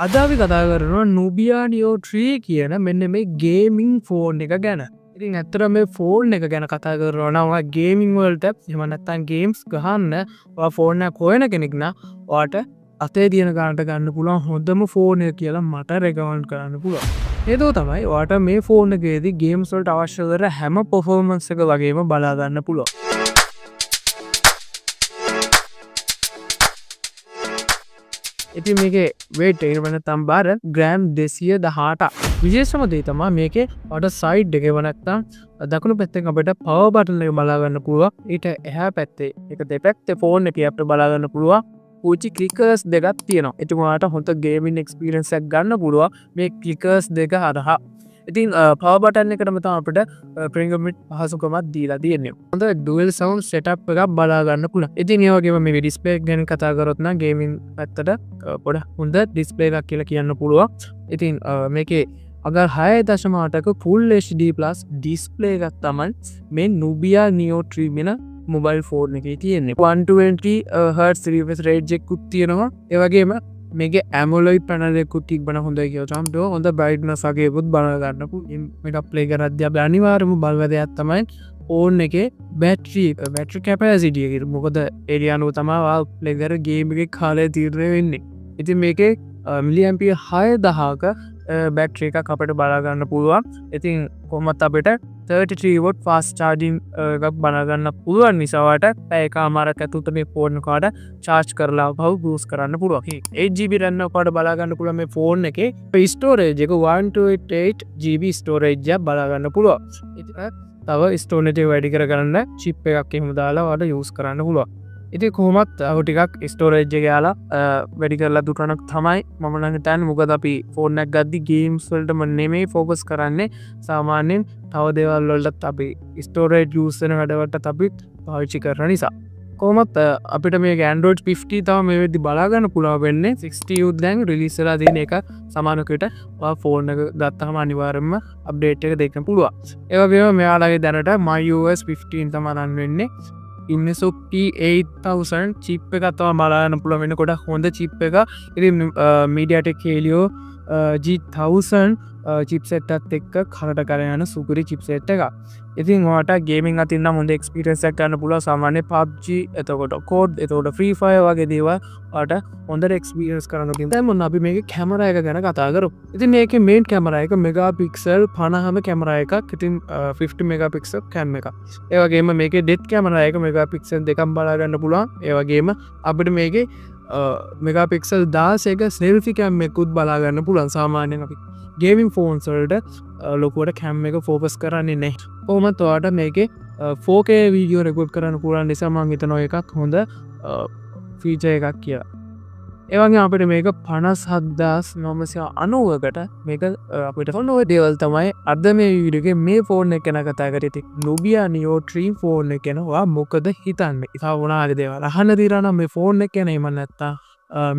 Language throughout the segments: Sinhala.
අද අපි කතා කරනවා Nubia Neo 3 කියන මෙන්න මේ ගේමින් ෆෝන් එක ගැන. ඉතින් ඇත්තටම මේ ෆෝන් එක ගැන කතා කරනවා නම් ඔයා ගේමින් වලට එහෙම නැත්නම් ගේම්ස් ගහන්න ඔයා ෆෝන් එක හොයන කෙනෙක් නම් ඔයාට අතේ තියෙන ගානට ගන්න පුළුවන් හොඳම ෆෝන් එක කියලා මට රෙකමන්ඩ් කරන්න පුළුවන්. හේතුව තමයි ඔයාට මේ ෆෝන් එකේදී ගේම්ස් වලට අවශ්‍ය කරන හැම පර්ෆෝමන්ස් එක වගේම බලා ගන්න පුළුවන්. ඉතින් මේකේ වේට් එක වෙන තම්බාර ග්‍රෑම් 218. විශේෂම දේ තමයි මේකේ ඔයාට සයිඩ් එකේ නැත්තම් දකුණු පැත්තෙන් අපිට පවර් බටන් එක බලා ගන්න පුළුවන්. ඊට එහා පැත්තේ ඒක දෙපැත්තේ ෆෝන් එකේ අපිට බලා ගන්න පුළුවන්. පුංචි ක්ලිකර්ස් දෙකක් තියෙනවා. ඉතින් ඔයාලට හොඳ ගේමින් එක්ස්පීරියන්ස් එකක් ගන්න පුළුවන් මේ ක්ලිකර්ස් දෙක හරහා. ඉතින් පවර් බටන් එකටම තමයි අපිට ප්‍රීමියම් පහසුකමක් දීලා තියෙන්නේ. හොඳ ඩුවල් සවුන්ඩ් සෙටප් එකක් බලා ගන්න පුළුවන්. ඉතින් ඒ වගේම මේ ඩිස්ප්ලේ එක ගැන කතා කරොත් නම් ගේමින් පැත්තට පොඩ හොඳ ඩිස්ප්ලේ එකක් කියලා කියන්න පුළුවන්. ඉතින් මේකේ අගර 6.8ක Full HD+ ඩිස්ප්ලේ එකක් තමයි මේ Nubia Neo 3 වෙන මොබයිල් ෆෝන් එකේ තියෙන්නේ. 120Hz refresh rate එකකුත් තියෙනවා. ඒ වගේම මේක AMOLED පැනල් එකකුත් තිබ්බන හොඳයි කියලා තමයි. හොඳ බ්‍රයිට්නස් වගේකුත් බලා ගන්න පුළුවන්. මේක ප්ලේ කරද්දී අපි අනිවාර්යයෙන්ම බලන දෙයක් තමයි ෆෝන් එකේ බැටරි කැපැසිටි එක. මොකද ඒ අනුව තමයි ඔයා ප්ලේ කර ගේම් එකේ කාලය තීරණය වෙන්නේ. ඉතින් මේකේ මිලිඇම්පියර් 6000ක බැටරි එකක් අපිට බලා ගන්න පුළුවන්. ඉතින් කොහොමත් අපිට 33W fast charging එකක් බලා ගන්න පුළුවන් නිසා ඔයාලට පැය එකමාරක් ඇතුළත මේ ෆෝන් එකට charge කරලා පහු බූස්ට් කරන්න පුළුවන්. 8GB RAM ඔයාලට බලා ගන්න පුළුවන් මේ ෆෝන් එකේ. ස්ටෝරේජ් එක 1288GB ස්ටෝරේජ් එකක් බලා ගන්න පුළුවන්. ඉතින් තව ස්ටෝරේජ් එක වැඩි කරගන්න chip එකක් එහෙම දාලා ඔයාලට use කරන්න පුළුවන්. ඉතින් කොහොමත් අව ටිකක් ස්ටෝරේජ් එක යාලා වැඩි කරලා දුන්නක් තමයි මම නම් හිතන්නේ. මොකද අපි ෆෝන් එකක් ගද්දි ගේම්ස් වලටම නෙමෙයි ફોකස් කරන්නේ. සාමාන්‍යයෙන් තව දේවල් වලටත් අපි ස්ටෝරේජ් යූස් වෙන වැඩවලටත් අපි පාවිච්චි කරන නිසා. කොහොමත් අපිට මේක Android 50 තව මේ වෙද්දි බලා ගන්න පුළුවන් වෙන්නේ. 60 දැන් රිලීස් වෙලා තියෙන එක සමානකට ඔයා ෆෝන් එක ගත්තාම අනිවාර්යයෙන්ම අප්ඩේට් එක දෙන්න පුළුවන්. ඒ වගේම මෙයාලගේ දැනට MyOS 15 තමයි රන් වෙන්නේ. ඉන්නසොක් T8000 චිප් එකක් තමයි බලාගන්න පුළුවන් වෙන ගොඩක් හොඳ චිප් එක. ඉතින් MediaTek Helio G1000 චිප්සෙට් එකත් එක්ක කරට කරගෙන යන සුපිරි චිප්සෙට් එකක්. ඉතින් ඔයාලට ගේමින් අතින් නම් හොඳ එක්ස්පීරියන්ස් එකක් ගන්න පුළුවන්. සාමාන්‍ය PUBG එතකොට COD එතකොට Free Fire වගේ දේවල් ඔයාලට හොඳට එක්ස්පීරියන්ස් කරන්න තියෙනවා. දැන් මොන අපි මේකේ කැමරා එක ගැන කතා කරමු. ඉතින් මේකේ මේන් කැමරා එක මෙගාපික්සල් 50ම කැමරා එකක්. ඉතින් 50 මෙගාපික්සල් කැම් එකක්. ඒ වගේම මේකේ ඩෙප්ත් කැමරා එක මෙගාපික්සල් දෙකක් බලා ගන්න පුළුවන්. ඒ වගේම අපිට මේකේ මෙගාපික්සල් 16ක සෙල්ෆි කැම් එකකුත් බලා ගන්න පුළුවන්. සාමාන්‍යයෙන් අපි ගේමින් ෆෝන්ස් වලට ලොකුවට කැම් එක ෆෝකස් කරන්නේ නැහැ. කොහොමත් ඔයාලට මේකේ 4K වීඩියෝ රෙකෝඩ් කරන්න පුළුවන් නිසා මම හිතනවා එකක් හොඳ ෆීචර් එකක් කියලා. ඒ වගේම අපිට මේක 57990කට මේක අපිට ෆෝන් ඔය දේවල් තමයි අද මේ වීඩියෝ එකේ මේ ෆෝන් එක ගැන කතා කරේ. ඉතින් Nubia Neo 3 ෆෝන් එක ගැන ඔයා මොකද හිතන්නේ? ඉතින් වුණාගේ දේවල් අහන්න දීලා නම් මේ ෆෝන් එක ගැන එහෙම නැත්තම්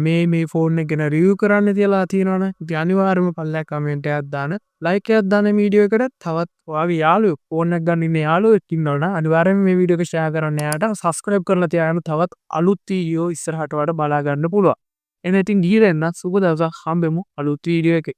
මේ ෆෝන් එක ගැන රිවිව් කරන්න තියලා තියෙනවනේ. ඉතින් අනිවාර්යයෙන්ම පල්ලෙහා කමෙන්ට් එකක් දාන්න, ලයික් එකක් දාන්න වීඩියෝ එකට. තවත් ඔයාගේ යාළුවෝ ෆෝන් එක ගන්න ඉන්න යාළුවෙක් ඉන්නවනම් අනිවාර්යයෙන්ම මේ වීඩියෝ එක ෂෙයා කරන්න. එයාට සබ්ස්ක්‍රයිබ් කරලා තියාගන්න. තවත් අලුත් වීඩියෝ ඉස්සරහට ඔයාලට බලා ගන්න පුළුවන්. එන ඉතින් ගිහින් එන්න සුබ දවසක් හම්බෙමු අලුත් වීඩියෝ එකකින්.